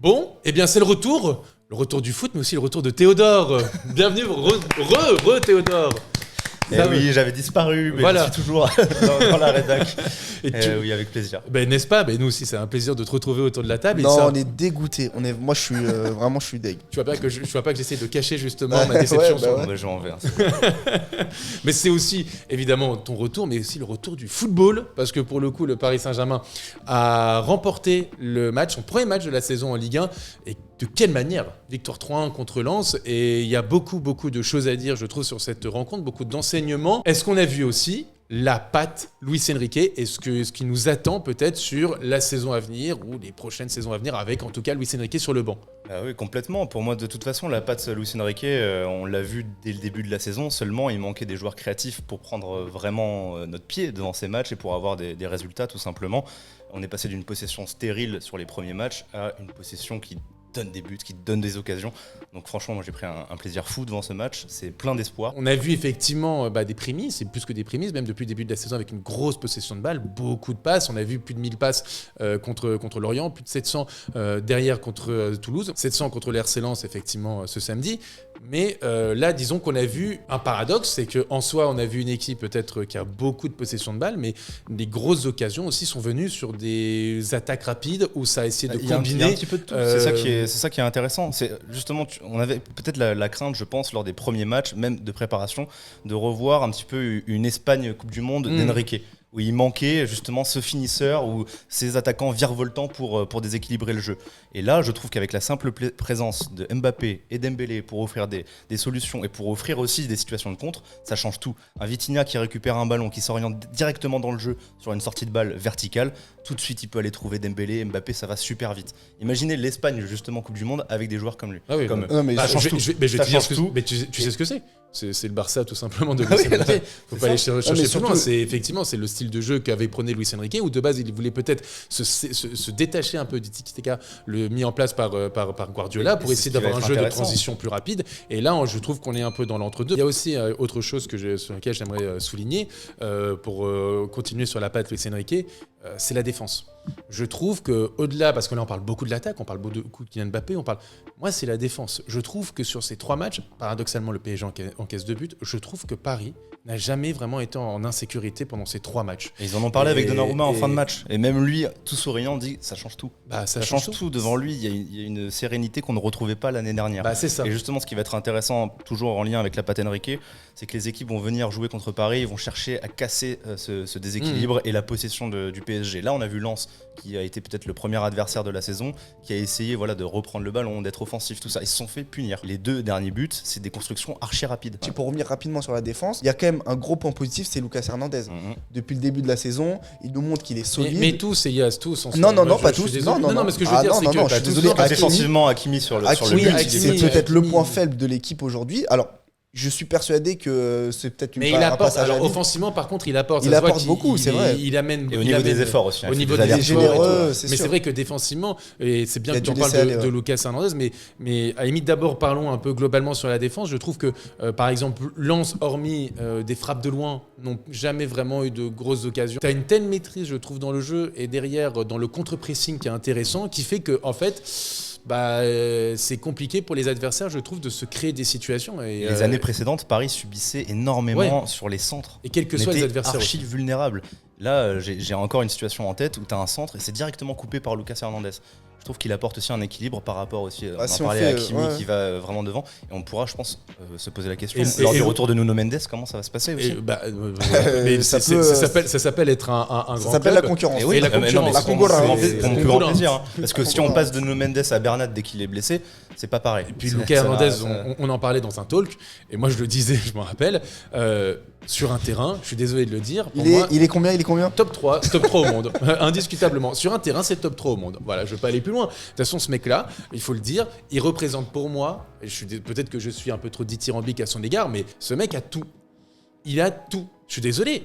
Bon, eh bien c'est le retour du foot, mais aussi le retour de Théodore. Bienvenue, Théodore. Oui, j'avais disparu, mais voilà. Je suis toujours dans la rédac. Oui, avec plaisir. N'est-ce pas? Nous aussi, c'est un plaisir de te retrouver autour de la table. Non, on est dégoûtés. Moi, je suis vraiment, je suis deg. Tu vois pas que j'essaie de cacher justement ma déception. Je m'en vais. Mais c'est aussi évidemment ton retour, mais aussi le retour du football, parce que pour le coup, le Paris Saint-Germain a remporté le match, son premier match de la saison en Ligue 1, et de quelle manière? Victoire 3-1 contre Lens, et il y a beaucoup de choses à dire, je trouve, sur cette rencontre, beaucoup d'enseignements. Est-ce qu'on a vu aussi la patte Luis Enrique et ce qui nous attend peut-être sur la saison à venir ou les prochaines saisons à venir, avec en tout cas Luis Enrique sur le banc? Oui, complètement. Pour moi, de toute façon, la patte Luis Enrique, on l'a vu dès le début de la saison. Seulement, il manquait des joueurs créatifs pour prendre vraiment notre pied devant ces matchs et pour avoir des résultats, tout simplement. On est passé d'une possession stérile sur les premiers matchs à une possession qui donne des buts, qui donne des occasions. Donc franchement, moi j'ai pris un plaisir fou devant ce match, c'est plein d'espoir. On a vu effectivement des prémices, et plus que des prémices, même depuis le début de la saison, avec une grosse possession de balles, beaucoup de passes. On a vu plus de 1000 passes contre Lorient, plus de 700 derrière contre Toulouse, 700 contre le RC Lens effectivement ce samedi. Mais là, disons qu'on a vu un paradoxe, c'est qu'en soi, on a vu une équipe peut-être qui a beaucoup de possession de balles, mais des grosses occasions aussi sont venues sur des attaques rapides où ça a essayé de combiner. Il y a un petit peu de tout. C'est ça qui est intéressant. C'est justement, on avait peut-être la crainte, je pense, lors des premiers matchs, même de préparation, de revoir un petit peu une Espagne Coupe du Monde d'Enrique, où il manquait justement ce finisseur ou ces attaquants virevoltants pour déséquilibrer le jeu. Et là, je trouve qu'avec la simple présence de Mbappé et Dembélé pour offrir des solutions et pour offrir aussi des situations de contre, ça change tout. Un Vitinha qui récupère un ballon, qui s'oriente directement dans le jeu sur une sortie de balle verticale, tout de suite il peut aller trouver Dembélé, Mbappé, ça va super vite. Imaginez l'Espagne justement Coupe du Monde avec des joueurs comme lui. Ah oui, comme ça change tout. Mais tu sais ce que c'est. C'est le Barça tout simplement de Luis Enrique. Faut pas aller chercher plus loin. C'est le style de jeu qu'avait prôné Luis Enrique, où de base il voulait peut-être se détacher un peu du tiki-taka, le mis en place par Guardiola pour essayer d'avoir un jeu de transition plus rapide. Et là, je trouve qu'on est un peu dans l'entre-deux. Il y a aussi autre chose sur laquelle j'aimerais souligner pour continuer sur la patte Luis Enrique, c'est la défense. Je trouve qu'au-delà, parce que là on parle beaucoup de l'attaque, on parle beaucoup de Kylian Mbappé, moi c'est la défense. Je trouve que sur ces 3 matchs, paradoxalement le PSG encaisse 2 buts, je trouve que Paris n'a jamais vraiment été en insécurité pendant ces 3 matchs. Et ils en ont parlé avec Donnarumma en fin de match. Et même lui, tout souriant, dit ça change tout. Ça change tout. Devant lui, il y a une sérénité qu'on ne retrouvait pas l'année dernière. C'est ça. Et justement, ce qui va être intéressant, toujours en lien avec la patte Enrique, c'est que les équipes vont venir jouer contre Paris, ils vont chercher à casser ce déséquilibre et la possession du PSG. Là, on a vu Lens, qui a été peut-être le premier adversaire de la saison, qui a essayé de reprendre le ballon, d'être offensif, tout ça. Ils se sont fait punir. Les 2 derniers buts, c'est des constructions archi rapides. Pour revenir rapidement sur la défense, il y a quand même un gros point positif, c'est Lucas Hernandez. Depuis le début de la saison, il nous montre qu'il est solide. Mais tous, tous. Non, pas tous. Non, mais ce que je veux dire, c'est que je suis désolé. Défensivement, Hakimi sur le but, c'est peut-être le point faible de l'équipe aujourd'hui. Alors, je suis persuadé que c'est peut-être mais il apporte. Alors offensivement, par contre, il apporte. Il apporte beaucoup, c'est vrai. Il amène. Et au niveau des efforts aussi. Au niveau des efforts, mais c'est vrai que défensivement, et c'est bien que tu en parles de Lucas Hernandez, mais à la limite, d'abord parlons un peu globalement sur la défense. Je trouve que, par exemple, Lens, hormis des frappes de loin, n'ont jamais vraiment eu de grosses occasions. Tu as une telle maîtrise, je trouve, dans le jeu et derrière dans le contre-pressing qui est intéressant, qui fait que en fait. C'est compliqué pour les adversaires, je trouve, de se créer des situations. Et les années précédentes, Paris subissait énormément sur les centres. Et quels que soient les adversaires. Archi vulnérable. Là, j'ai encore une situation en tête où tu as un centre et c'est directement coupé par Lucas Hernandez. Je trouve qu'il apporte aussi un équilibre par rapport aussi. On en parlait à Hakimi qui va vraiment devant. Et on pourra, je pense, se poser la question lors du retour de Nuno Mendes, comment ça va se passer aussi. Mais ça s'appelle être un grand club. Ça s'appelle la concurrence. Et la concurrence. C'est mon plus grand plaisir. Parce que si on passe de Nuno Mendes à Bernat dès qu'il est blessé, c'est pas pareil. Et puis Lucas Hernandez, on en parlait dans un talk. Et moi, je le disais, je m'en rappelle. Sur un terrain, je suis désolé de le dire. Il est combien Top 3 au monde, indiscutablement. Sur un terrain, c'est top 3 au monde. Voilà, je ne veux pas aller plus loin. De toute façon, ce mec-là, il faut le dire, il représente pour moi, et peut-être que je suis un peu trop dithyrambique à son égard, mais ce mec a tout. Il a tout. Je suis désolé,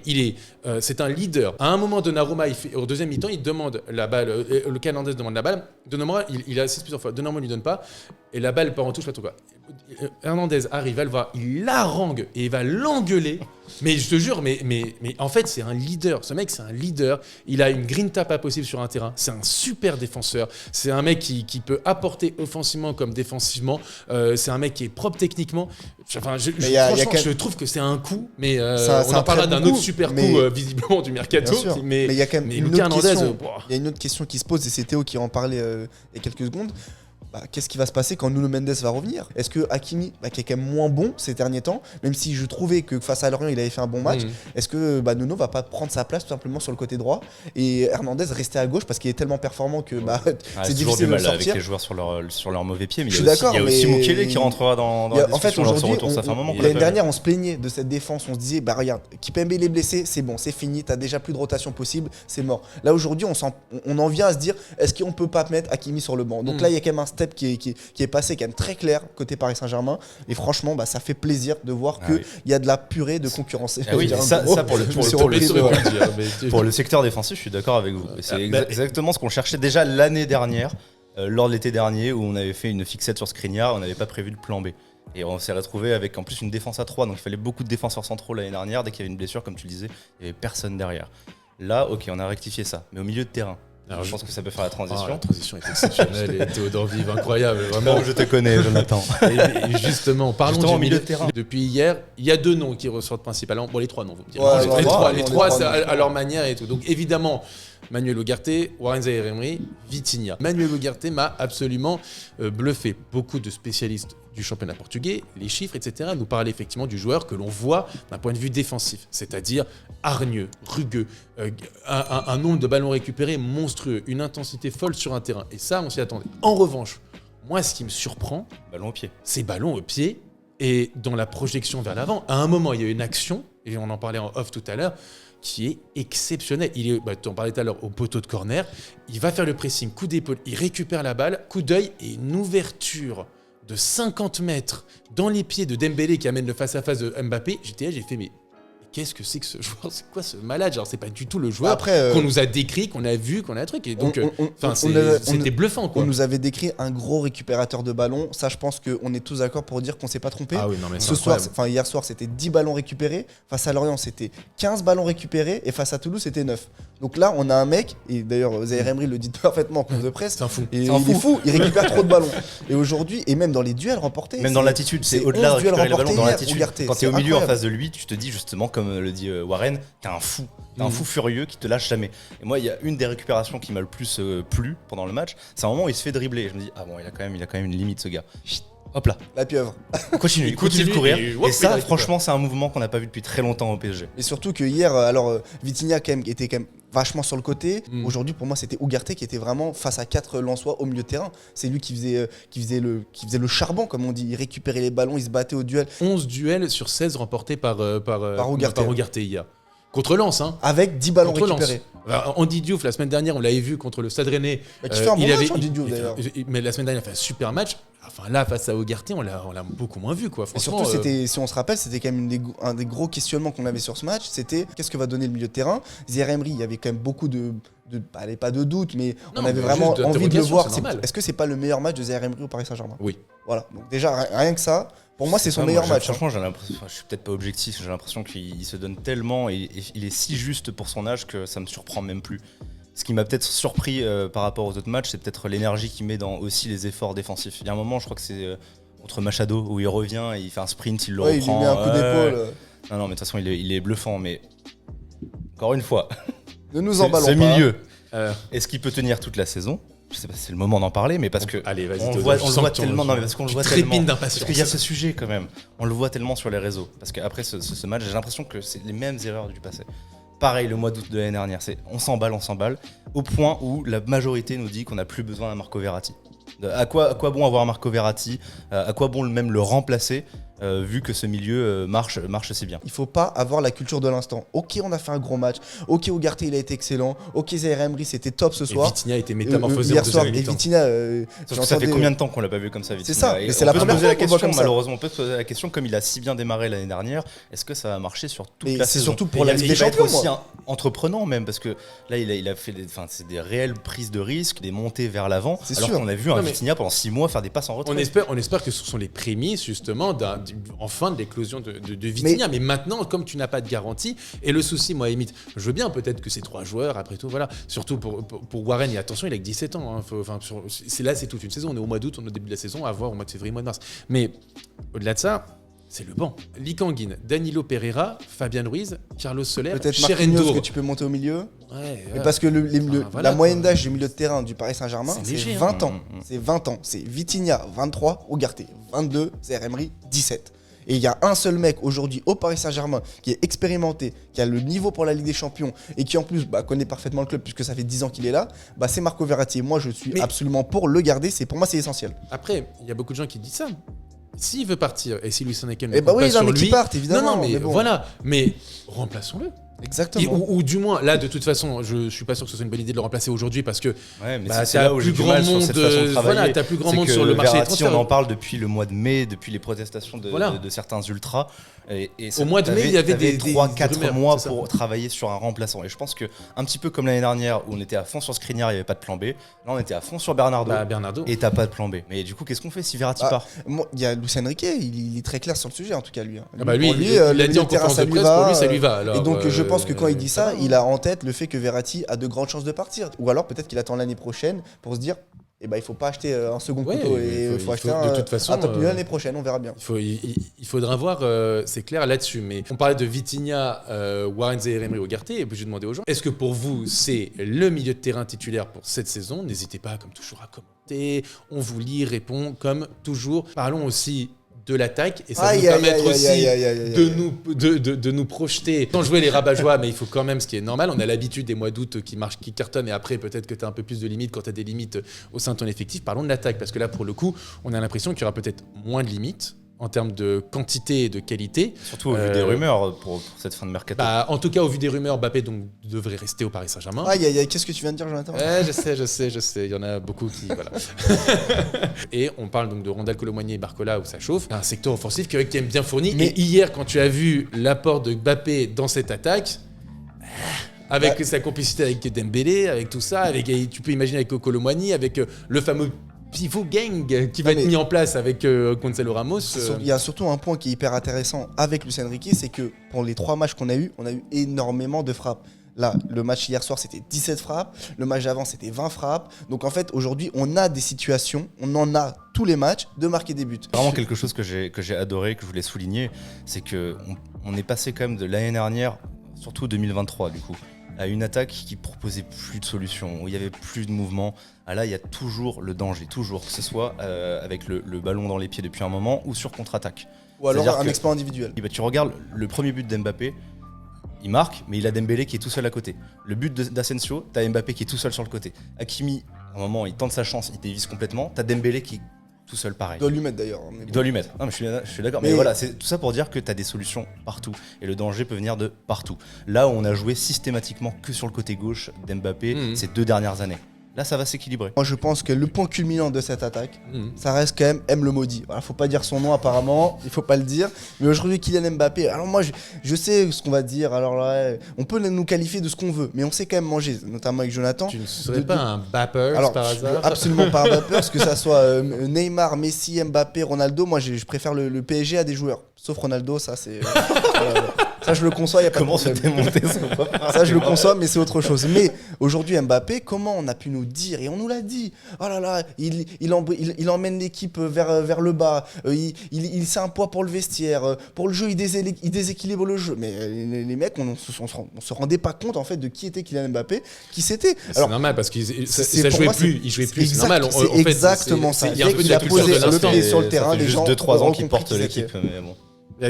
c'est un leader. À un moment, Donnarumma, au deuxième mi-temps, il demande la balle, le Hernandez demande la balle. Donnarumma, il assiste plusieurs fois. Donnarumma lui donne pas. Et la balle part en touche, pas tout quoi. Hernandez arrive, va le voir, il harangue et il va l'engueuler. Mais je te jure, mais en fait, c'est un leader. Ce mec, c'est un leader. Il a une grinta pas possible sur un terrain. C'est un super défenseur. C'est un mec qui peut apporter offensivement comme défensivement. C'est un mec qui est propre techniquement. Enfin, franchement, je trouve que c'est un coup. Mais on en parlera d'un autre super coup, visiblement, du mercato. Mais il y a quand même une autre question. Il y a une autre question qui se pose, et c'est Théo qui en parlait il y a quelques secondes. Qu'est-ce qui va se passer quand Nuno Mendes va revenir ? Est-ce que Hakimi, qui est quand même moins bon ces derniers temps, même si je trouvais que face à Lorient il avait fait un bon match, est-ce que Nuno va pas prendre sa place tout simplement sur le côté droit et Hernandez rester à gauche parce qu'il est tellement performant que c'est difficile de le sortir. Avec les joueurs sur leur mauvais pied, mais il y a aussi Mukele qui rentrera dans la discussion lors de son retour. Ça fait un moment. L'année dernière on se plaignait de cette défense, on se disait regarde, Kimpembe est blessé, c'est bon, c'est fini, t'as déjà plus de rotation possible, c'est mort. Là aujourd'hui on en vient à se dire est-ce qu'on peut pas mettre Hakimi sur le banc ? Donc là il y a quand même un step qui est passé quand même très clair côté Paris Saint-Germain, et franchement ça fait plaisir de voir qu'il y a de la purée de concurrence. Ça pour le secteur défensif, je suis d'accord avec vous. C'est exactement ce qu'on cherchait déjà l'année dernière, lors de l'été dernier, où on avait fait une fixette sur Skriniar, on n'avait pas prévu le plan B. Et on s'est retrouvé avec en plus une défense à 3, donc il fallait beaucoup de défenseurs centraux l'année dernière. Dès qu'il y avait une blessure, comme tu le disais, il n'y avait personne derrière. Là, ok, on a rectifié ça, mais au milieu de terrain. Alors, je pense que ça peut faire la transition. La transition est exceptionnelle et Théodore Vive, incroyable. Vraiment. Je te connais, Jonathan. Et justement, parlons du milieu de terrain. Depuis hier, il y a 2 noms qui ressortent principalement. Bon, les 3 noms, vous me direz. Les trois, c'est à leur manière et tout. Donc évidemment, Manuel Ugarte, Warren Zaïre-Emery, Vitinha. Manuel Ugarte m'a absolument bluffé. Beaucoup de spécialistes du championnat portugais, les chiffres, etc., nous parlaient effectivement du joueur que l'on voit d'un point de vue défensif, c'est-à-dire hargneux, rugueux, un nombre de ballons récupérés monstrueux, une intensité folle sur un terrain. Et ça, on s'y attendait. En revanche, moi, ce qui me surprend, c'est ballon au pied et dans la projection vers l'avant. À un moment, il y a une action, et on en parlait en off tout à l'heure, qui est exceptionnel. Tu en parlais tout à l'heure au poteau de corner, il va faire le pressing, coup d'épaule, il récupère la balle, coup d'œil et une ouverture de 50 mètres dans les pieds de Dembélé qui amène le face-à-face de Mbappé. J'ai fait, mais qu'est-ce que c'est que ce joueur ? C'est quoi ce malade ? Genre, c'est pas du tout le joueur qu'on nous a décrit, qu'on a vu, qu'on a un truc. Et donc, c'était bluffant, quoi. On nous avait décrit un gros récupérateur de ballons. Ça, je pense qu'on est tous d'accord pour dire qu'on s'est pas trompé. Ah oui, non, mais hier soir, c'était 10 ballons récupérés. Face à Lorient, c'était 15 ballons récupérés. Et face à Toulouse, c'était 9. Donc là, on a un mec, et d'ailleurs, Zaïre-Emery le dit parfaitement en conférence de presse. C'est un fou. Il est fou, il récupère trop de ballons. Et aujourd'hui, et même dans les duels remportés. Même dans l'attitude, c'est au-delà de récupérer les ballons dans l'attitude. Quand tu es au milieu en face de lui, tu te dis justement, comme le dit Warren, t'es un fou. T'es un fou furieux qui te lâche jamais. Et moi, il y a une des récupérations qui m'a le plus plu pendant le match. C'est un moment où il se fait dribbler. Et je me dis, ah bon, il a quand même une limite, ce gars. Hop là. La pieuvre. Continue de courir. Et ça, franchement, c'est un mouvement qu'on n'a pas vu depuis très longtemps au PSG. Et surtout que hier, Vitinha était quand même vachement sur le côté. Aujourd'hui, pour moi, c'était Ugarte qui était vraiment face à 4 Lensois au milieu de terrain. C'est lui qui faisait le charbon, comme on dit. Il récupérait les ballons, il se battait au duel. 11 duels sur 16 remportés par Ugarte hier. Contre Lens, hein. Avec 10 ballons récupérés. Andy Diouf, la semaine dernière, on l'avait vu contre le Stade Rennais. Qui fait un bon match, Andy Diouf, d'ailleurs. Mais la semaine dernière, il a fait un super match. Enfin, là, face à Ugarte, on l'a beaucoup moins vu, quoi. Et surtout, si on se rappelle, c'était quand même un des gros questionnements qu'on avait sur ce match. C'était qu'est-ce que va donner le milieu de terrain. Zaïre-Emery, il y avait quand même beaucoup pas de doute, mais on avait vraiment envie de le voir. Est-ce que c'est pas le meilleur match de Zaïre-Emery au Paris Saint-Germain ? Oui. Voilà. Donc déjà, rien que ça. Pour moi, c'est son meilleur match. Franchement, j'ai l'impression, je suis peut-être pas objectif, j'ai l'impression qu'il se donne tellement et il est si juste pour son âge que ça me surprend même plus. Ce qui m'a peut-être surpris par rapport aux autres matchs, c'est peut-être l'énergie qu'il met dans aussi les efforts défensifs. Il y a un moment, je crois que c'est contre Machado, où il revient et il fait un sprint, il le reprend. Il lui met un coup d'épaule. Non, mais de toute façon, il est bluffant. Mais encore une fois, ne nous emballons pas. Ce milieu, est-ce qu'il peut tenir toute la saison ? Je sais pas si c'est le moment d'en parler, mais parce que on le voit tellement. Non, mais parce qu'on le voit tellement. Parce qu'il y a ce sujet quand même. On le voit tellement sur les réseaux. Parce qu'après ce match, j'ai l'impression que c'est les mêmes erreurs du passé. Pareil, le mois d'août de l'année dernière, on s'emballe, au point où la majorité nous dit qu'on n'a plus besoin d'un Marco Verratti. À quoi bon avoir Marco Verratti ? À quoi bon même le remplacer ? vu que ce milieu marche si bien. Il faut pas avoir la culture de l'instant. Ok, on a fait un gros match. Ok, Ugarte il a été excellent. Ok, Zaire Emery c'était top ce soir. Et Vitinha a été métamorphosé hier soir. Et Vitinha, ça fait combien de temps qu'on l'a pas vu comme ça, Vitinha? C'est ça. Et c'est la première fois qu'on voit comme ça. Malheureusement, on peut se poser la question, comme il a si bien démarré l'année dernière, est-ce que ça va marcher sur toute la saison? C'est surtout pour la Ligue des Champions. Il va être aussi entreprenant même, parce que là il a fait des réelles prises de risques, des montées vers l'avant. Alors qu'on a vu un Vitinha pendant 6 mois faire des passes en retrait. On espère que ce sont les prémices justement enfin de l'éclosion de Vitinha. Mais maintenant, comme tu n'as pas de garantie, et le souci, moi, limite, je veux bien peut-être que ces 3 joueurs, après tout, voilà, surtout pour Warren, et attention, il a que 17 ans. Hein, c'est toute une saison. On est au mois d'août, on est au début de la saison, à voir au mois de février, mois de mars. Mais au-delà de ça, c'est le banc. Lee Kangin, Danilo Pereira, Fabian Ruiz, Carlos Soler, peut-être Marquinhos que tu peux monter au milieu. Mais parce que la moyenne d'âge du milieu de terrain du Paris Saint-Germain, c'est 20 ans. C'est 20 ans. C'est Vitinha, 23, Ugarte, 22, Zaire Emery, 17. Et il y a un seul mec aujourd'hui au Paris Saint-Germain qui est expérimenté, qui a le niveau pour la Ligue des Champions et qui en plus connaît parfaitement le club puisque ça fait 10 ans qu'il est là, c'est Marco Verratti. Et moi je suis absolument pour le garder, pour moi c'est essentiel. Après, il y a beaucoup de gens qui disent ça. S'il veut partir et si Luis Enrique ne compte pas sur lui... qu'il parte, évidemment. Non, mais bon. Voilà. Mais remplaçons-le. Exactement. Ou du moins, là, de toute façon, je suis pas sûr que ce soit une bonne idée de le remplacer aujourd'hui parce que c'est là où j'ai du mal sur cette façon de travailler. T'as plus grand monde sur le marché des transferts. On en parle depuis le mois de mai, depuis les protestations de certains ultras. Et au mois de mai, il y avait des 3-4 mois pour travailler sur un remplaçant. Et je pense qu'un petit peu comme l'année dernière où on était à fond sur Skriniar, il n'y avait pas de plan B. Là, on était à fond sur Bernardo. Et t'as pas de plan B. Mais du coup, qu'est-ce qu'on fait si Verratti part? Il y a Luis Enrique, il est très clair sur le sujet en tout cas lui. Lui, il a dit en conférence de presse, pour lui, ça lui va. Et donc, je pense que quand il dit ça, il a en tête le fait que Verratti a de grandes chances de partir. Ou alors peut-être qu'il attend l'année prochaine pour se dire il faut pas acheter un second couteau et il faut acheter un top milieu l'année prochaine, on verra bien. Il faudra voir, c'est clair là-dessus. Mais on parlait de Vitinha, Warren, Zaire Emery, Ugarte, et puis j'ai demandé aux gens, est-ce que pour vous c'est le milieu de terrain titulaire pour cette saison? N'hésitez pas comme toujours à commenter, on vous lit, répond comme toujours. Parlons aussi de l'attaque et ça va nous permettre aussi de nous projeter sans jouer les rabat-joie, mais il faut quand même, ce qui est normal, on a l'habitude des mois d'août qui cartonnent et après peut-être que tu as un peu plus de limites quand tu as des limites au sein de ton effectif. Parlons de l'attaque parce que là pour le coup on a l'impression qu'il y aura peut-être moins de limites en termes de quantité et de qualité. Surtout au vu des rumeurs pour cette fin de mercato. En tout cas, au vu des rumeurs, Mbappé devrait rester au Paris Saint-Germain. Qu'est-ce que tu viens de dire, Jonathan? Je sais. Il y en a beaucoup qui... Voilà. Et on parle donc de Rondal, Colomboigny et Barcola où ça chauffe. Un secteur offensif qui est bien fourni. Mais hier, quand tu as vu l'apport de Mbappé dans cette attaque... Avec sa complicité avec Dembélé, avec tout ça, tu peux imaginer avec Colomboigny, avec le fameux pivot gang qui va être mis en place avec Gonzalo Ramos. Il y a surtout un point qui est hyper intéressant avec Luis Enrique, c'est que pour les 3 matchs qu'on a eu, on a eu énormément de frappes. Là, le match hier soir, c'était 17 frappes. Le match d'avant, c'était 20 frappes. Donc en fait, aujourd'hui, on a des situations, on en a tous les matchs, de marquer des buts. Vraiment quelque chose que j'ai adoré, que je voulais souligner, c'est qu'on est passé quand même de l'année dernière, surtout 2023 du coup, à une attaque qui proposait plus de solutions, où il y avait plus de mouvement. Là, il y a toujours le danger, toujours, que ce soit avec le ballon dans les pieds depuis un moment ou sur contre-attaque. Ou alors un exploit individuel. Tu regardes le premier but d'Mbappé, il marque, mais il a Dembélé qui est tout seul à côté. Le but d'Asensio, t'as Mbappé qui est tout seul sur le côté. Hakimi, à un moment, il tente sa chance, il dévisse complètement. T'as Dembélé qui est tout seul pareil. Il doit lui mettre d'ailleurs. Il doit lui mettre. Non, mais je suis d'accord. Mais voilà, c'est tout ça pour dire que tu as des solutions partout. Et le danger peut venir de partout. Là où on a joué systématiquement que sur le côté gauche d'Mbappé ces 2 dernières années. Là, ça va s'équilibrer. Moi, je pense que le point culminant de cette attaque, ça reste quand même M le maudit. Voilà, faut pas dire son nom apparemment, il faut pas le dire. Mais aujourd'hui, Kylian Mbappé, alors moi, je sais ce qu'on va dire. Alors là, on peut nous qualifier de ce qu'on veut, mais on sait quand même manger, notamment avec Jonathan. Tu ne serais pas un Bappers par hasard? Absolument pas un Bappers, que ça soit Neymar, Messi, Mbappé, Ronaldo. Moi, je préfère le PSG à des joueurs. Sauf Ronaldo, ça c'est... ça je le conçois, il n'y a pas comment de problème. se démonter ça? Ça je le conçois, mais c'est autre chose. Mais aujourd'hui Mbappé, comment on a pu nous dire, et on nous l'a dit, oh là là, il emmène l'équipe vers le bas, c'est un poids pour le vestiaire, pour le jeu il déséquilibre le jeu. Mais les mecs, on se rendait pas compte en fait de qui était Kylian Mbappé, qui c'était. C'est normal parce qu'il jouait plus, c'est normal. C'est exactement ça. Il y a un peu de la posé le pied sur le terrain, les gens 2-3 ans qui portent l'équipe, mais bon.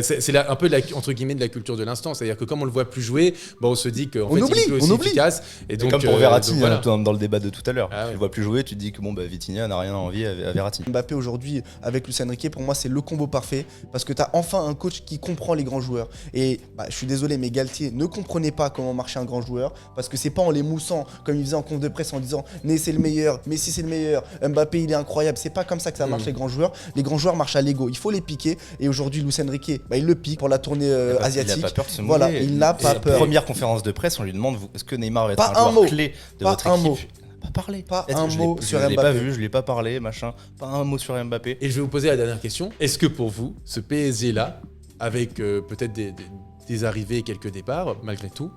C'est un peu entre guillemets de la culture de l'instant, c'est-à-dire que comme on le voit plus jouer, on se dit qu'en fait il est plus aussi efficace. Et donc, comme pour Verratti, voilà. Dans le débat de tout à l'heure, tu le vois plus jouer, tu te dis que Vitinha n'a rien à envier à Verratti. Mbappé aujourd'hui avec Luis Enrique, pour moi c'est le combo parfait parce que tu as enfin un coach qui comprend les grands joueurs. Et je suis désolé, mais Galtier ne comprenait pas comment marchait un grand joueur parce que c'est pas en les moussant comme il faisait en conf de presse en disant Né c'est le meilleur, Messi c'est le meilleur, Mbappé il est incroyable. C'est pas comme ça que ça marche les grands joueurs. Les grands joueurs marchent à l'ego, il faut les piquer. Et aujourd'hui Luis Enrique, il le pique pour la tournée asiatique. Il n'a pas peur de se mouiller. Voilà, il n'a pas peur. Première conférence de presse, on lui demande est-ce que Neymar va être un joueur clé de votre équipe? Pas parlé. Pas un mot sur Mbappé. Je l'ai pas vu, je l'ai pas parlé, machin. Pas un mot sur Mbappé. Et je vais vous poser la dernière question. Est-ce que pour vous, ce PSG-là, avec peut-être des arrivées et quelques départs, malgré tout,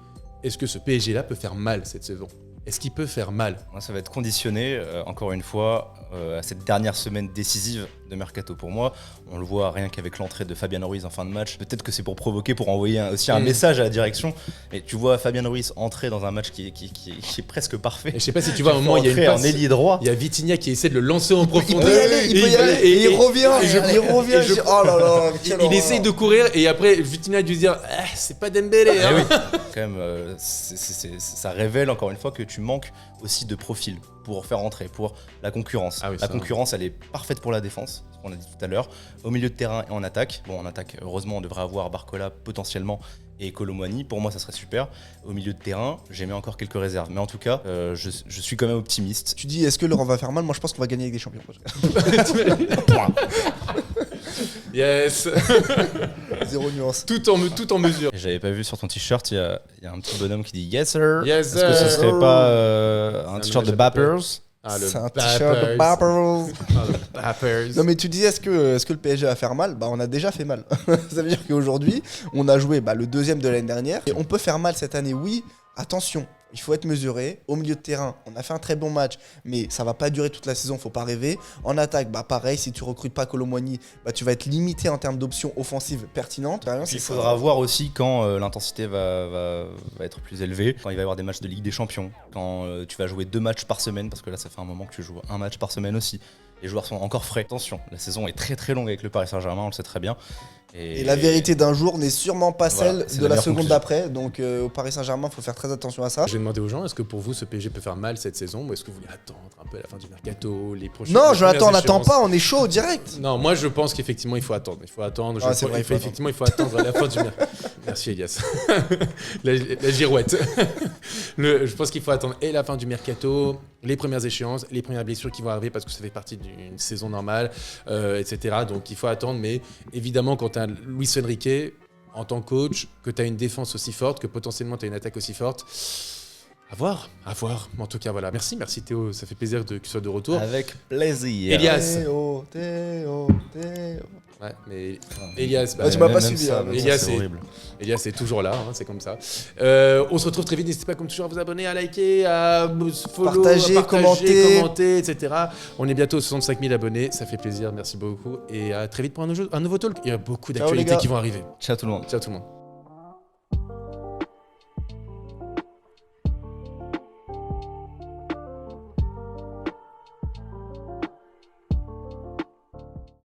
est-ce que ce PSG-là peut faire mal cette saison ? Est-ce qu'il peut faire mal ? Ça va être conditionné, encore une fois, à cette dernière semaine décisive de Mercato pour moi. On le voit rien qu'avec l'entrée de Fabian Ruiz en fin de match. Peut-être que c'est pour provoquer, pour envoyer aussi un message à la direction. Mais tu vois Fabian Ruiz entrer dans un match qui est presque parfait. Et je sais pas si tu vois, à un moment, il y a une passe, en ailier droit. Il y a Vitinha qui essaie de le lancer en profondeur. Il peut y aller. Et il revient. Oh là là. Il essaye de courir et après Vitinha a dû dire c'est pas Dembélé. Oui. Quand même, ça révèle encore une fois que tu manques aussi de profil pour faire entrer, pour la concurrence. La concurrence, elle est parfaite pour la défense, ce qu'on a dit tout à l'heure, au milieu de terrain et en attaque. En attaque, heureusement, on devrait avoir Barcola potentiellement et Kolo Muani. Pour moi, ça serait super. Au milieu de terrain, j'ai mis encore quelques réserves. Mais en tout cas, je suis quand même optimiste. Tu dis, est-ce que Laurent va faire mal ? Moi, je pense qu'on va gagner avec des champions. Yes. Zéro nuance. Tout en mesure. J'avais pas vu sur ton t-shirt, il y a un petit bonhomme qui dit Yes sir. Yes, Est-ce que ce serait pas un t-shirt de Bappers ? C'est un t-shirt de Bappers. Non mais tu disais est-ce que le PSG va faire mal ? On a déjà fait mal. Ça veut dire qu'aujourd'hui, on a joué le deuxième de l'année dernière et on peut faire mal cette année. Oui, attention. Il faut être mesuré. Au milieu de terrain, on a fait un très bon match, mais ça va pas durer toute la saison, faut pas rêver. En attaque, pareil, si tu recrutes pas Kolo Muani, tu vas être limité en termes d'options offensives pertinentes. Il faudra voir aussi quand l'intensité va être plus élevée, quand il va y avoir des matchs de Ligue des Champions, quand tu vas jouer 2 matchs par semaine, parce que là ça fait un moment que tu joues un match par semaine aussi. Les joueurs sont encore frais. Attention, la saison est très très longue avec le Paris Saint-Germain, on le sait très bien. Et la vérité d'un jour n'est sûrement pas celle de la seconde d'après. Donc au Paris Saint-Germain, il faut faire très attention à ça. Je vais demander aux gens, est-ce que pour vous ce PSG peut faire mal cette saison ou est-ce que vous voulez attendre un peu à la fin du mercato, les prochaines Non, je l'attends, on n'attend pas, on est chaud direct. Non, moi je pense qu'effectivement il faut attendre. Effectivement, il faut attendre à la fin du mercato. Merci Elias. la girouette. Je pense qu'il faut attendre et la fin du mercato, les premières échéances, les premières blessures qui vont arriver parce que ça fait partie d'une saison normale, etc. Donc il faut attendre, mais évidemment quand tu as Luis Enrique en tant que coach, que tu as une défense aussi forte, que potentiellement tu as une attaque aussi forte, à voir. En tout cas, voilà. Merci Théo, ça fait plaisir que tu sois de retour. Avec plaisir. Elias. Théo. Ouais, mais Elias, tu m'as pas suivi. Elias est toujours là, c'est comme ça. On se retrouve très vite. N'hésitez pas, comme toujours, à vous abonner, à liker, à follow, partager, commenter, etc. On est bientôt aux 65 000 abonnés. Ça fait plaisir. Merci beaucoup. Et à très vite pour un nouveau talk. Il y a beaucoup d'actualités qui vont arriver. Ciao tout le monde. Ciao tout le monde.